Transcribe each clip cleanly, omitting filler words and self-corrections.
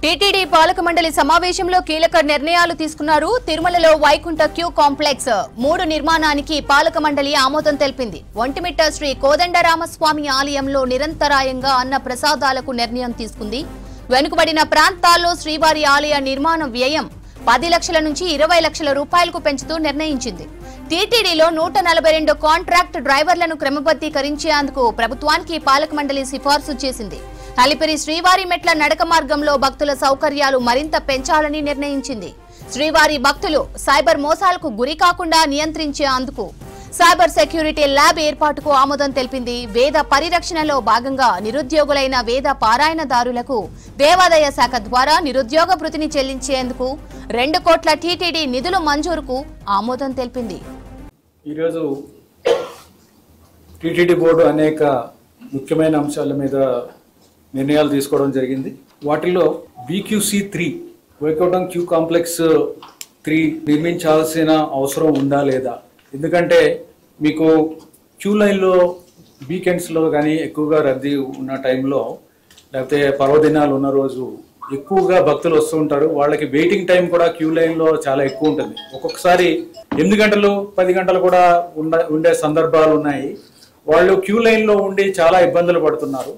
TTD పాలక మండలి సమావేశంలో కీలక నిర్ణయాలు తీసుకున్నారు. తిరుమలలో వైకుంఠ క్యూ కాంప్లెక్స్ 3 నిర్మాణానికి పాలక మండలి ఆమోదం తెలిపింది. ఒంటిమిట్ట శ్రీ కోదండరామస్వామి ఆలయంలో నిరంతరాయంగా అన్న ప్రసాదాలకు నిర్ణయం తీసుకుంది. వెనుకబడిన ప్రాంతాల్లో శ్రీవారి ఆలయ నిర్మాణ వ్యయం 10 లక్షల నుంచి 20 లక్షల రూపాయలకు పెంచుతూ నిర్ణయించింది. టీటీడీలో 142 కాంట్రాక్ట్ డ్రైవర్లను క్రమబద్దీకరించేందుకు ప్రభుత్వానికి పాలక మండలి సిఫార్సు చేసింది. అలిపిరి శ్రీవారి మెట్ల నడక మార్గంలో భక్తుల సౌకర్యాలు మరింత పెంచాలని నిర్ణయించింది. శ్రీవారి భక్తులు సైబర్ మోసాలకు గురి కాకుండా నియంత్రించేందుకు సైబర్ సెక్యూరిటీ ల్యాబ్ ఏర్పాటుకు ఆమోదం తెలిపింది. వేద పరిరక్షణలో భాగంగా నిరుద్యోగులైన వేద పారాయణదారులకు దేవాదాయ శాఖ ద్వారా నిరుద్యోగ భృతిని చెల్లించేందుకు 2 కోట్ల టీటీడీ నిధుల మంజూరుకు ఆమోదం తెలిపింది. ఈరోజు టీటీడీ బోర్డు అనేక ముఖ్యమైన అంశాల మీద నిర్ణయాలు తీసుకోవడం జరిగింది. వాటిలో BQC3 వైకుంఠం క్యూ కాంప్లెక్స్ 3 నిర్మించాల్సిన అవసరం ఉందా లేదా? ఎందుకంటే మీకు క్యూ లైన్లో వీకెండ్స్లో కానీ ఎక్కువగా రద్దీ ఉన్న టైంలో, లేకపోతే పర్వదినాలు ఉన్న రోజు ఎక్కువగా భక్తులు వస్తూ ఉంటారు. వాళ్ళకి వెయిటింగ్ టైం కూడా క్యూ లైన్లో చాలా ఎక్కువ ఉంటుంది. ఒక్కొక్కసారి 8 గంటలు 10 గంటలు కూడా ఉండే సందర్భాలు ఉన్నాయి. వాళ్ళు క్యూ లైన్లో ఉండి చాలా ఇబ్బందులు పడుతున్నారు.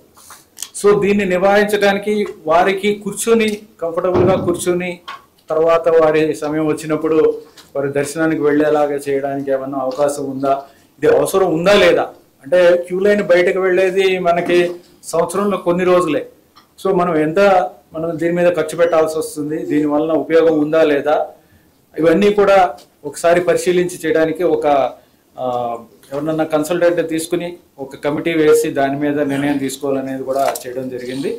సో దీన్ని నివారించడానికి వారికి కంఫర్టబుల్గా కూర్చొని తర్వాత వారి సమయం వచ్చినప్పుడు వారి దర్శనానికి వెళ్ళేలాగా చేయడానికి ఏమన్నా అవకాశం ఉందా? ఇది అవసరం ఉందా లేదా? అంటే క్యూ లైన్ బయటకు వెళ్ళేది మనకి సంవత్సరంలో కొన్ని రోజులే. సో మనం దీని మీద ఖర్చు పెట్టాల్సి వస్తుంది. దీనివల్ల ఉపయోగం ఉందా లేదా? ఇవన్నీ కూడా ఒకసారి పరిశీలించి చేయడానికి ఎవరన్నా కన్సల్టెంట్ తీసుకుని ఒక కమిటీ వేసి దాని మీద నిర్ణయం తీసుకోవాలనేది కూడా చేయడం జరిగింది.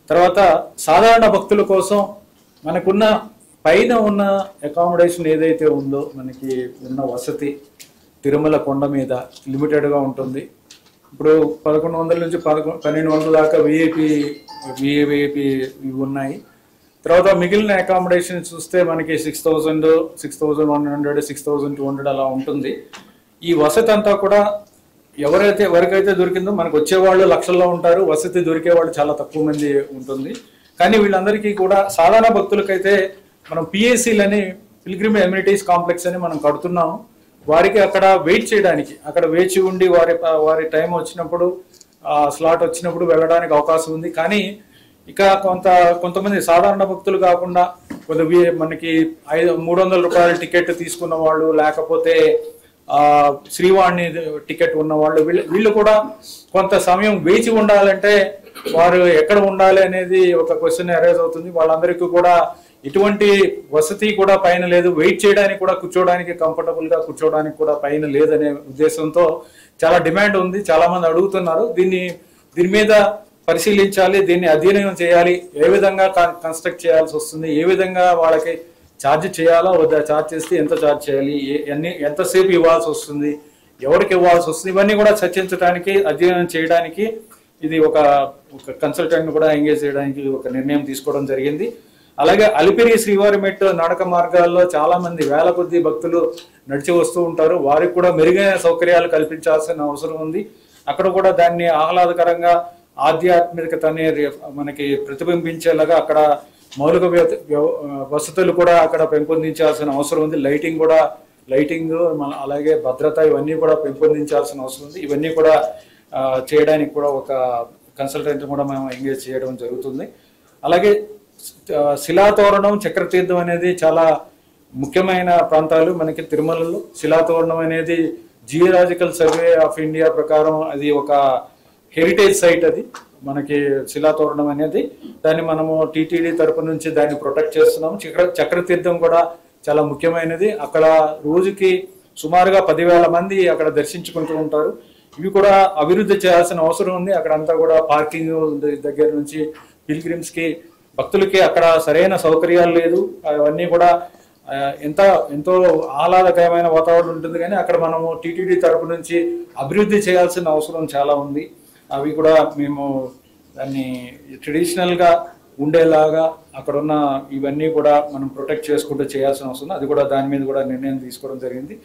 తర్వాత సాధారణ భక్తుల కోసం మనకున్న పైన ఉన్న అకామిడేషన్ ఏదైతే ఉందో, మనకి ఉన్న వసతి తిరుమల కొండ మీద లిమిటెడ్గా ఉంటుంది. ఇప్పుడు 1100 నుంచి 1200 దాకా విఐపి ఇవి ఉన్నాయి. తర్వాత మిగిలిన అకామిడేషన్ చూస్తే మనకి 6000, 6100, 6200 అలా ఉంటుంది. ఈ వసతి అంతా కూడా ఎవరికైతే దొరికిందో, మనకు వచ్చేవాళ్ళు లక్షల్లో ఉంటారు, వసతి దొరికేవాళ్ళు చాలా తక్కువ మంది ఉంటుంది. కానీ వీళ్ళందరికీ కూడా సాధారణ భక్తులకైతే మనం పిఏసీలని, పిల్గ్రిమ్ ఎమ్యూనిటీస్ కాంప్లెక్స్ అని మనం కడుతున్నాము. వారికి అక్కడ వెయిట్ చేయడానికి, అక్కడ వేచి ఉండి వారి టైం వచ్చినప్పుడు, స్లాట్ వచ్చినప్పుడు వెళ్ళడానికి అవకాశం ఉంది. కానీ ఇక కొంతమంది సాధారణ భక్తులు కాకుండా మనకి 300 రూపాయల టికెట్ తీసుకున్న వాళ్ళు, లేకపోతే శ్రీవాణి టికెట్ ఉన్న వాళ్ళు, వీళ్ళు కూడా కొంత సమయం వేచి ఉండాలంటే వారు ఎక్కడ ఉండాలి అనేది ఒక క్వశ్చన్ అరైజ్ అవుతుంది. వాళ్ళందరికీ కూడా ఎటువంటి వసతి కూడా పైన లేదు, వెయిట్ చేయడానికి కూడా కూర్చోడానికి కంఫర్టబుల్గా కూర్చోడానికి కూడా పైన లేదనే ఉద్దేశంతో చాలా డిమాండ్ ఉంది. చాలా మంది అడుగుతున్నారు. దీని మీద పరిశీలించాలి, దీన్ని అధ్యయనం చేయాలి. ఏ విధంగా కన్స్ట్రక్ట్ చేయాల్సి వస్తుంది, ఏ విధంగా వాళ్ళకి ఛార్జ్ చేయాలా వద్దా, ఛార్జ్ చేస్తే ఎంత ఛార్జ్ చేయాలి, ఎంతసేపు ఇవ్వాల్సి వస్తుంది, ఎవరికి ఇవ్వాల్సి వస్తుంది, ఇవన్నీ కూడా చర్చించడానికి, అధ్యయనం చేయడానికి ఇది ఒక కన్సల్టెంట్ కూడా ఎంగేజ్ చేయడానికి ఒక నిర్ణయం తీసుకోవడం జరిగింది. అలాగే అలిపిరి శ్రీవారి మెట్టు నడక మార్గాల్లో చాలా మంది వేల కొద్ది భక్తులు నడిచి వస్తూ ఉంటారు. వారికి కూడా మెరుగైన సౌకర్యాలు కల్పించాల్సిన అవసరం ఉంది. అక్కడ కూడా దాన్ని ఆహ్లాదకరంగా ఆధ్యాత్మికతని మనకి ప్రతిబింబించేలాగా అక్కడ మౌలిక వసతులు కూడా అక్కడ పెంపొందించాల్సిన అవసరం ఉంది. లైటింగ్ అలాగే భద్రత ఇవన్నీ కూడా పెంపొందించాల్సిన అవసరం ఉంది. ఇవన్నీ కూడా చేయడానికి కూడా ఒక కన్సల్టెంట్ కూడా మేము ఎంగేజ్ చేయడం జరుగుతుంది. అలాగే శిలాతోరణం, చక్రతీర్థం అనేది చాలా ముఖ్యమైన ప్రాంతాలు మనకి తిరుమలలో. శిలాతోరణం అనేది జియోలాజికల్ సర్వే ఆఫ్ ఇండియా ప్రకారం అది ఒక హెరిటేజ్ సైట్. అది మనకి శిలాతోరణం అనేది, దాన్ని మనము టీటీడీ తరపు నుంచి దాన్ని ప్రొటెక్ట్ చేస్తున్నాము. చక్రతీర్థం కూడా చాలా ముఖ్యమైనది. అక్కడ రోజుకి సుమారుగా 10,000 మంది అక్కడ దర్శించుకుంటూ ఉంటారు. ఇవి కూడా అభివృద్ధి చేయాల్సిన అవసరం ఉంది. అక్కడంతా కూడా పార్కింగ్ దగ్గర నుంచి పిల్గ్రిమ్స్కి, భక్తులకి అక్కడ సరైన సౌకర్యాలు లేదు. అవన్నీ కూడా ఎంతో ఆహ్లాదకరమైన వాతావరణం ఉంటుంది. కానీ అక్కడ మనము టీటీడీ తరపు నుంచి అభివృద్ధి చేయాల్సిన అవసరం చాలా ఉంది. అవి కూడా మేము దాన్ని ట్రెడిషనల్గా ఉండేలాగా అక్కడ ఉన్న ఇవన్నీ కూడా మనం ప్రొటెక్ట్ చేసుకుంటూ చేయాల్సిన అవసరం. అది కూడా దాని మీద కూడా నిర్ణయం తీసుకోవడం జరిగింది.